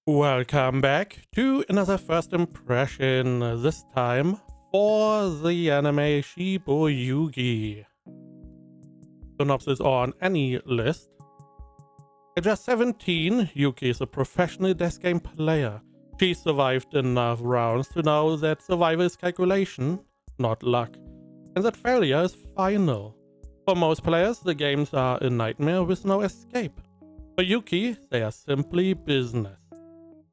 Welcome back to another first impression, this time for the anime Shibou Yuugi. Synopsis on any list. At just 17, Yuki is a professional desk game player. She survived enough rounds to know that survival is calculation, not luck, and that failure is final. For most players, the games are a nightmare with no escape. For Yuki, they are simply business.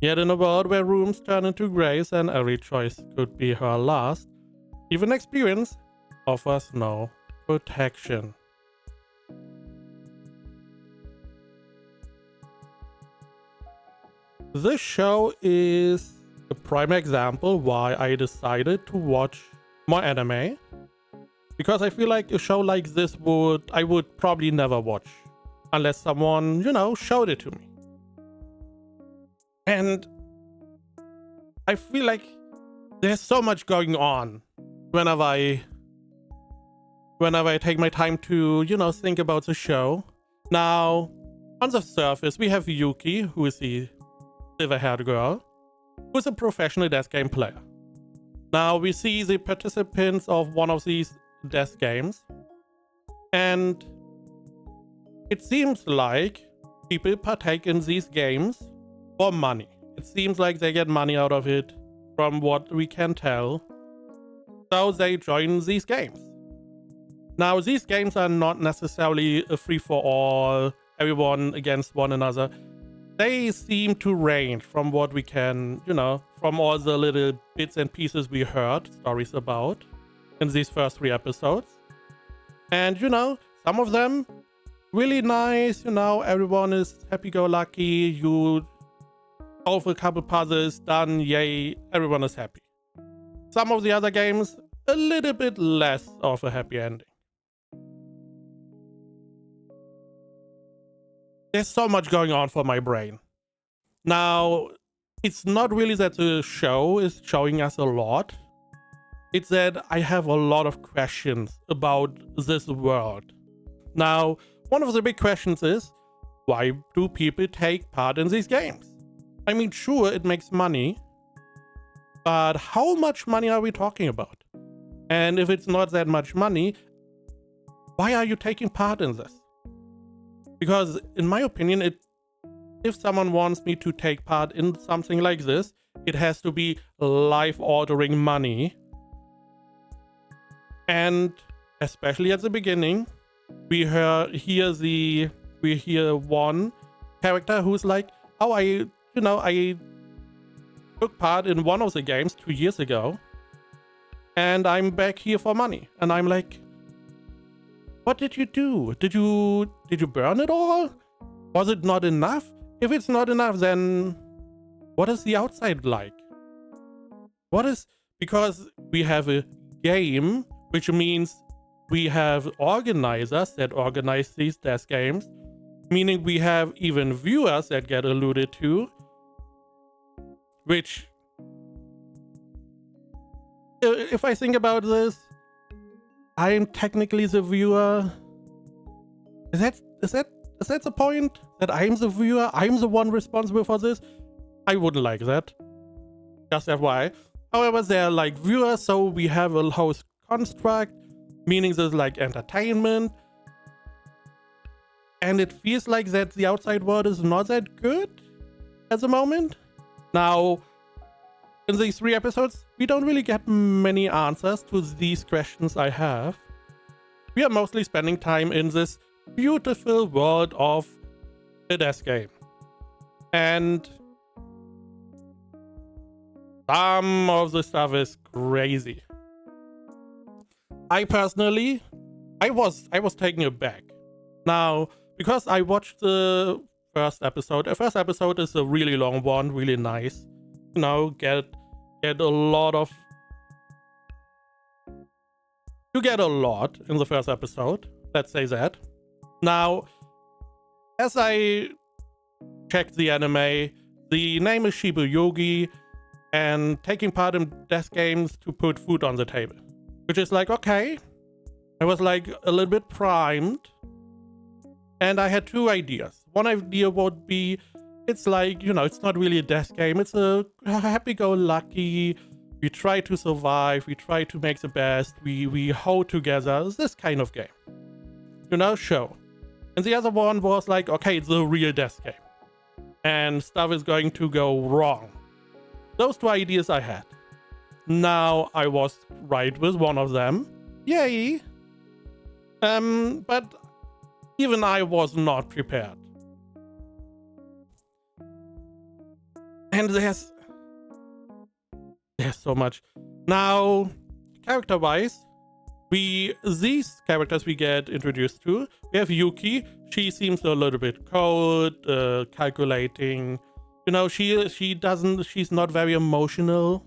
Yet in a world where rooms turn into graves and every choice could be her last, even experience offers no protection. This show is a prime example why I decided to watch more anime, because I feel like a show like this I would probably never watch unless someone, showed it to me. And I feel like there's so much going on whenever I take my time to, think about the show. Now, on the surface, we have Yuki, who is the silver-haired girl, who is a professional desk game player. Now, we see the participants of one of these desk games, and it seems like people partake in these games for money. It seems like they get money out of it, from what we can tell. So they join these games. Now, these games are not necessarily a free-for-all, everyone against one another. They seem to range from what we can, from all the little bits and pieces we heard stories about in these first 3 episodes. And, some of them really nice, everyone is happy-go-lucky, you solve a couple puzzles, done, yay, everyone is happy. Some of the other games, a little bit less of a happy ending. There's so much going on for my brain. Now, it's not really that the show is showing us a lot. It's that I have a lot of questions about this world. Now, one of the big questions is, why do people take part in these games? I mean, sure, it makes money, but how much money are we talking about? And if it's not that much money, why are you taking part in this? Because in my opinion, if someone wants me to take part in something like this, it has to be life-altering money. And especially at the beginning, we hear one character who's like, oh, I took part in one of the games 2 years ago, and I'm back here for money. And I'm like, what did you do? Did you burn it all? Was it not enough? If it's not enough, then what is the outside like? Because we have a game, which means we have organizers that organize these desk games, meaning we have even viewers that get alluded to, which, if I think about this, I'm technically the viewer. Is that the point? That I'm the viewer? I'm the one responsible for this? I wouldn't like that. Just FYI. However, they're like viewers, so we have a host construct, meaning there's like entertainment. And it feels like that the outside world is not that good at the moment. Now, in these 3 episodes, we don't really get many answers to these questions I have. We are mostly spending time in this beautiful world of a desk game. And some of the stuff is crazy. I personally, I was taken aback. Now, because I watched the first episode. The first episode is a really long one, really nice. Get a lot of... You get a lot in the first episode, let's say that. Now, as I checked the anime, the name is Shibou Yuugi, and taking part in desk games to put food on the table. Which is like, okay. I was like a little bit primed. And I had 2 ideas. One idea would be, it's like, you know, it's not really a death game. It's a happy-go-lucky. We try to survive. We try to make the best. We hold together. It's this kind of game. You know, show. And the other one was like, okay, it's a real death game. And stuff is going to go wrong. Those two ideas I had. Now I was right with one of them. Yay! But even I was not prepared. And there's so much. Now, character-wise, these characters we get introduced to. We have Yuki. She seems a little bit cold, calculating. You know, she's not very emotional.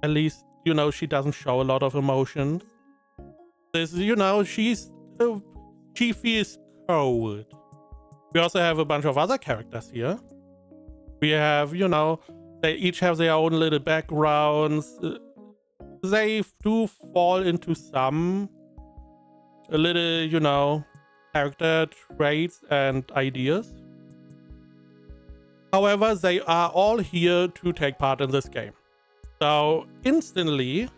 At least, you know, she doesn't show a lot of emotions. You know, she feels cold. We also have a bunch of other characters here. We have, you know, they each have their own little backgrounds. They do fall into some little, you know, character traits and ideas. However, they are all here to take part in this game. So instantly,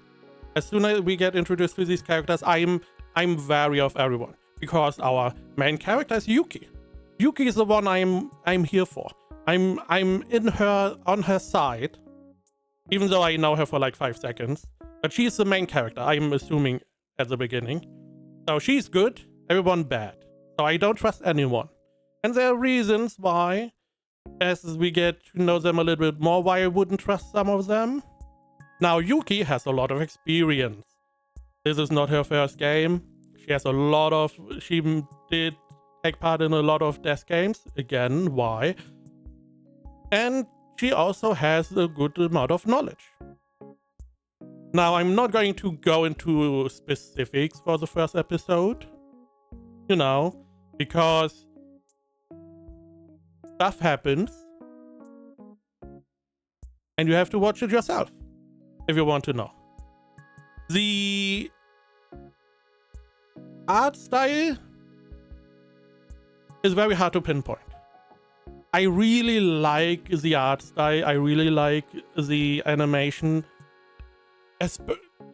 as soon as we get introduced to these characters, I'm wary of everyone, because our main character is Yuki. Yuki is the one I'm here for. I'm on her side, even though I know her for like 5 seconds. But she's the main character, I'm assuming at the beginning. So she's good, everyone bad. So I don't trust anyone. And there are reasons why, as we get to know them a little bit more, why I wouldn't trust some of them. Now, Yuki has a lot of experience. This is not her first game. She did take part in a lot of death games. Again, why? And she also has a good amount of knowledge. Now, I'm not going to go into specifics for the first episode, you know, because stuff happens and you have to watch it yourself if you want to know. The art style is very hard to pinpoint. I really like the art style. I really like the animation.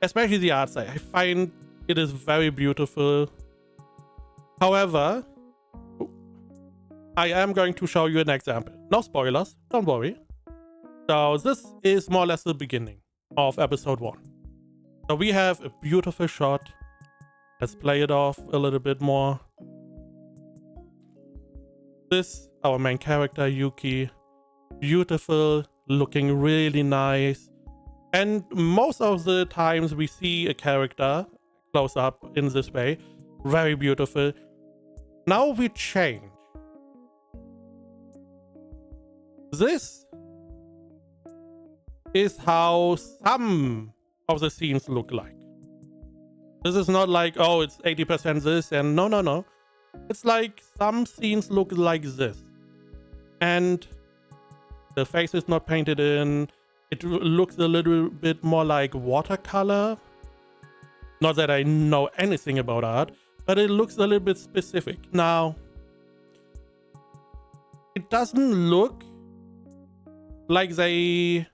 Especially the art style. I find it is very beautiful. However, I am going to show you an example. No spoilers, don't worry. So this is more or less the beginning of episode 1. So we have a beautiful shot. Let's play it off a little bit more. This, our main character, Yuki. Beautiful, looking really nice. And most of the times we see a character close up in this way. Very beautiful. Now we change. This is how some of the scenes look like. This is not like, oh, it's 80% this and no. It's like some scenes look like this. And the face is not painted in. It looks a little bit more like watercolor. Not that I know anything about art, but it looks a little bit specific. Now, it doesn't look like they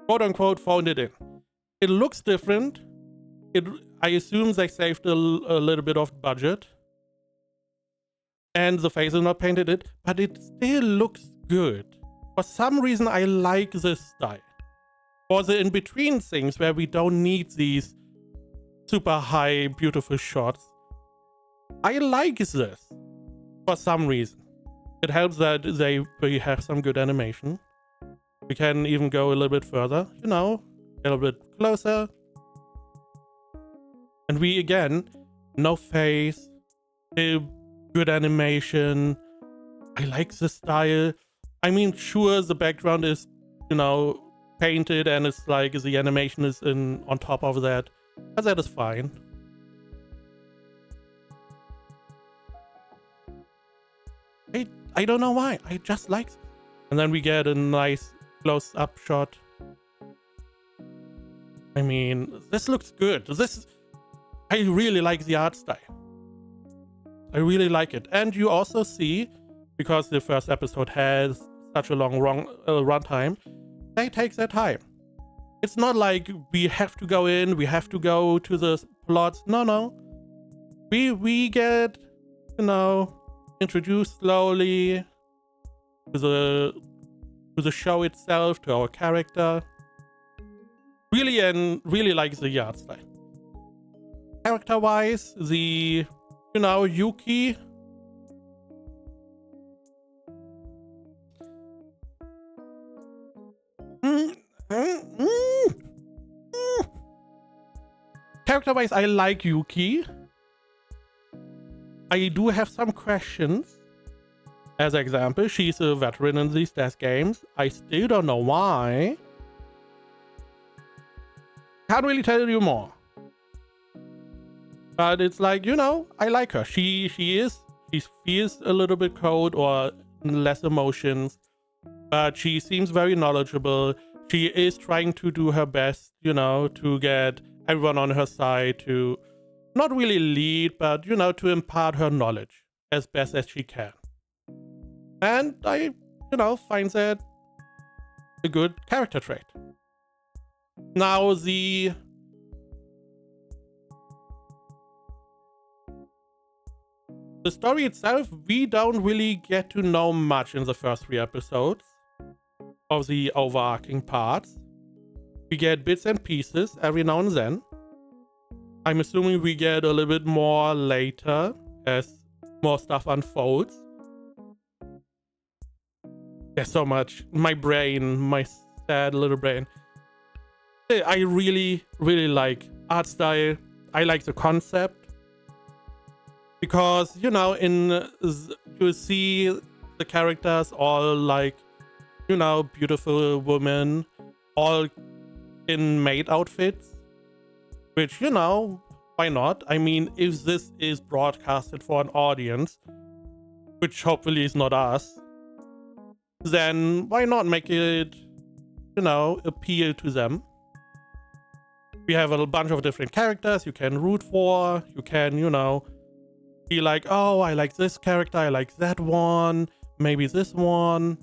quote unquote phoned it in. It looks different. I assume they saved a little bit of budget. And the face is not painted in, but it still looks good. For some reason, I like this style. For the in-between things where we don't need these super high, beautiful shots, I like this for some reason. It helps that we have some good animation. We can even go a little bit further, you know, a little bit closer. And we, again, no face, good animation. I like the style. I mean, sure, the background is, you know, painted and it's like the animation is on top of that. But that is fine. I don't know why. I just like it. And then we get a nice close-up shot. I mean, this looks good. I really like the art style. I really like it. And you also see because the first episode has such a long runtime, they take their time. It's not like we have to go in, we have to go to the plots. No. We get, introduced slowly to the show itself, to our character. Really like the art style. Character-wise, the Yuki. Character-wise, I like Yuki. I do have some questions. As an example, she's a veteran in these death games. I still don't know why. Can't really tell you more. But it's like, I like her. She feels a little bit cold or less emotions. But she seems very knowledgeable. She is trying to do her best, to get everyone on her side, to not really lead, but, to impart her knowledge as best as she can. And I, find that a good character trait. Now, the story itself, we don't really get to know much in the first 3 episodes of the overarching parts. We get bits and pieces every now and then. I'm assuming we get a little bit more later as more stuff unfolds. There's so much. My brain, my sad little brain. I really like art style. I like the concept. Because, you see the characters all like, beautiful women, all in maid outfits. Which, why not? I mean, if this is broadcasted for an audience, which hopefully is not us, then why not make it, appeal to them? We have a bunch of different characters you can root for. You can, be like, oh, I like this character, I like that one, maybe this one.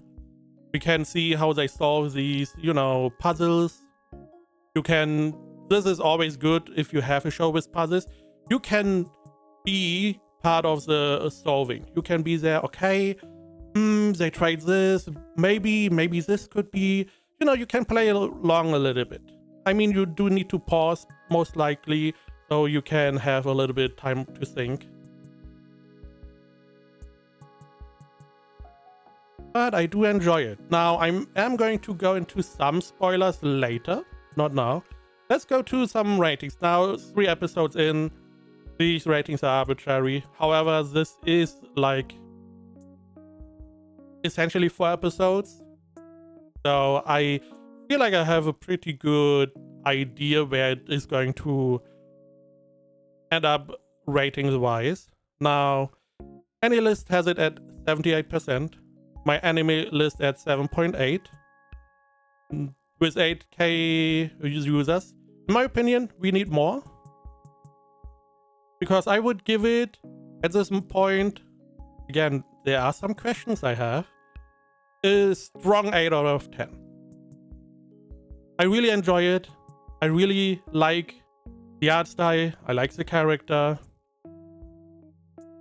We can see how they solve these, puzzles. This is always good if you have a show with puzzles. You can be part of the solving. You can be there, okay, they tried this, maybe this could be, you can play along a little bit. I mean, you do need to pause, most likely, so you can have a little bit time to think. But I do enjoy it. Now, I am going to go into some spoilers later, not now. Let's go to some ratings. Now, 3 episodes in, these ratings are arbitrary. However, this is like essentially 4 episodes. So I feel like I have a pretty good idea where it is going to end up ratings-wise. Now, any list has it at 78%. My anime list at 7.8 with 8k users. In my opinion, we need more, because I would give it at this point, again, there are some questions I have, a strong 8 out of 10. I really enjoy it. I really like the art style. I like the character.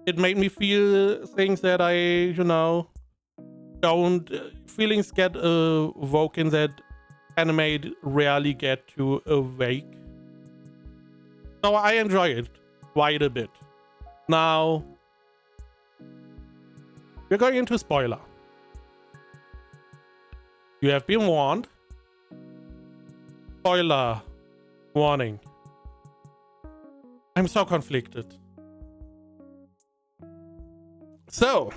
It made me feel things that I, feelings get awoken that anime rarely get to awake. So I enjoy it quite a bit. Now, we're going into spoiler. You have been warned. Spoiler warning. I'm so conflicted. So,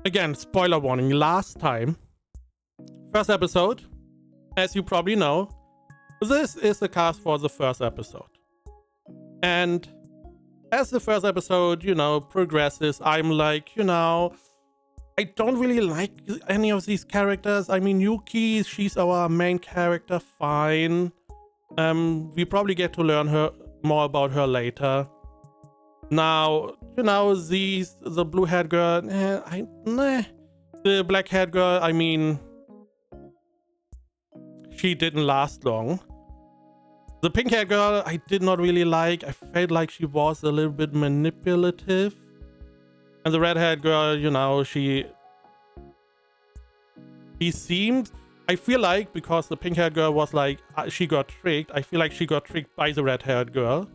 again, spoiler warning. Last time, first episode, as you probably know, this is the cast for the first episode. And as the first episode, progresses, I'm like, I don't really like any of these characters. I mean, Yuki, she's our main character, fine. We probably get to learn more about her later. Now, the blue-haired girl, The black-haired girl, I mean, she didn't last long. The pink-haired girl, I did not really like. I felt like she was a little bit manipulative. And the red-haired girl, you know, she seemed... I feel like because the pink-haired girl was like, she got tricked. I feel like she got tricked by the red-haired girl.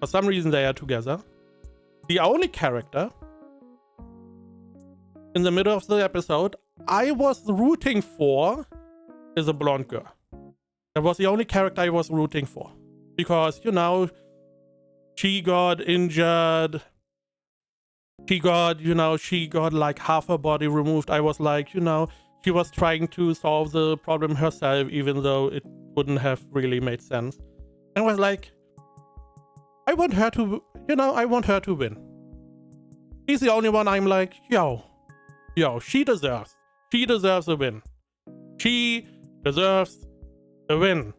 For some reason, they are together. The only character in the middle of the episode I was rooting for is a blonde girl. That was the only character I was rooting for. Because, you know, she got injured. She got like half her body removed. I was like, you know, she was trying to solve the problem herself, even though it wouldn't have really made sense. And I was like, I want her to, you know, I want her to win. She's the only one I'm like, yo, she deserves a win. She deserves a win.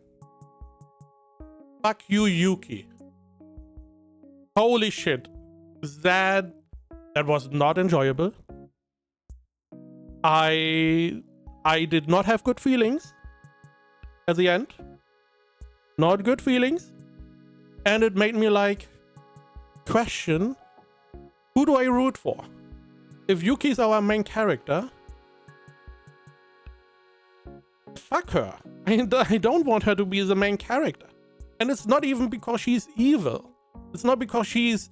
Fuck you, Yuuki. Holy shit. That was not enjoyable. I did not have good feelings at the end. Not good feelings. And it made me like question, who do I root for? If Yuki is our main character, fuck her. I don't want her to be the main character. And it's not even because she's evil. It's not because she's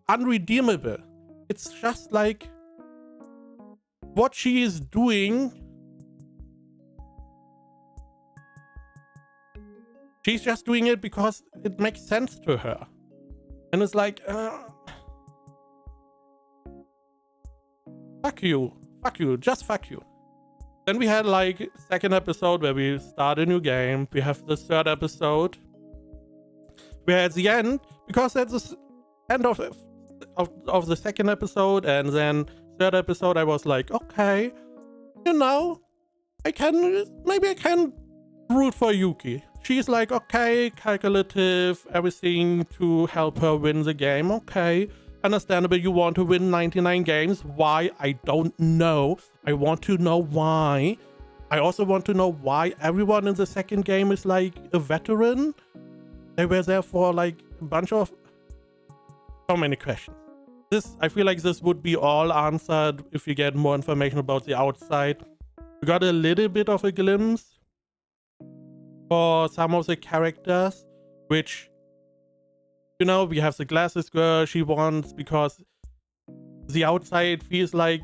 unredeemable. It's just like what she is doing. She's just doing it because it makes sense to her. And it's like, fuck you, just fuck you. Then we had like second episode where we start a new game. We have the third episode where at the end, because at the end of the second episode and then third episode, I was like, okay, you know, maybe I can root for Yuki. She's like, okay, calculative, everything to help her win the game. Okay, understandable, you want to win 99 games. Why? I don't know. I want to know why. I also want to know why everyone in the second game is like a veteran. They were there for like a bunch of... So many questions. I feel like this would be all answered if you get more information about the outside. We got a little bit of a glimpse for some of the characters, which, you know, we have the glasses girl. She wants, because the outside feels like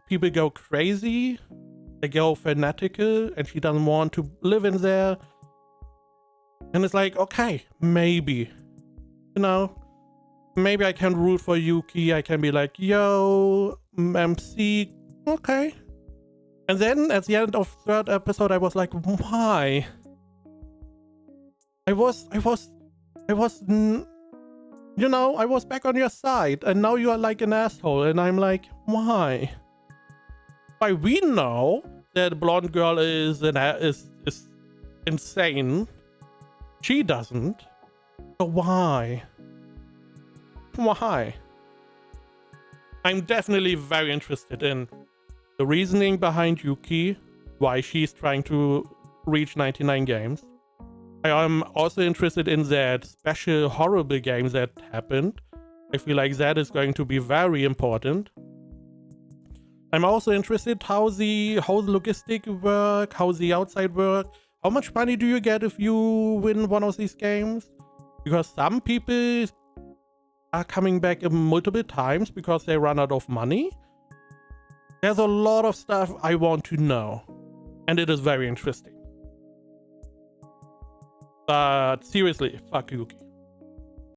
people go crazy, they go fanatical, and she doesn't want to live in there. And it's like, okay, maybe, you know, maybe I can root for Yuki. I can be like, yo, MC, okay. And then at the end of third episode, I was like, why? I was, you know, I was back on your side, and now you are like an asshole, and I'm like, why? Why? We know that blonde girl is insane. She doesn't. So why? Why? I'm definitely very interested in the reasoning behind Yuki, why she's trying to reach 99 games. I am also interested in that special horrible game that happened. I feel like that is going to be very important. I'm also interested how the logistic work, how the outside work. How much money do you get if you win one of these games? Because some people are coming back multiple times because they run out of money. There's a lot of stuff I want to know, and it is very interesting. But seriously, fuck Yuki.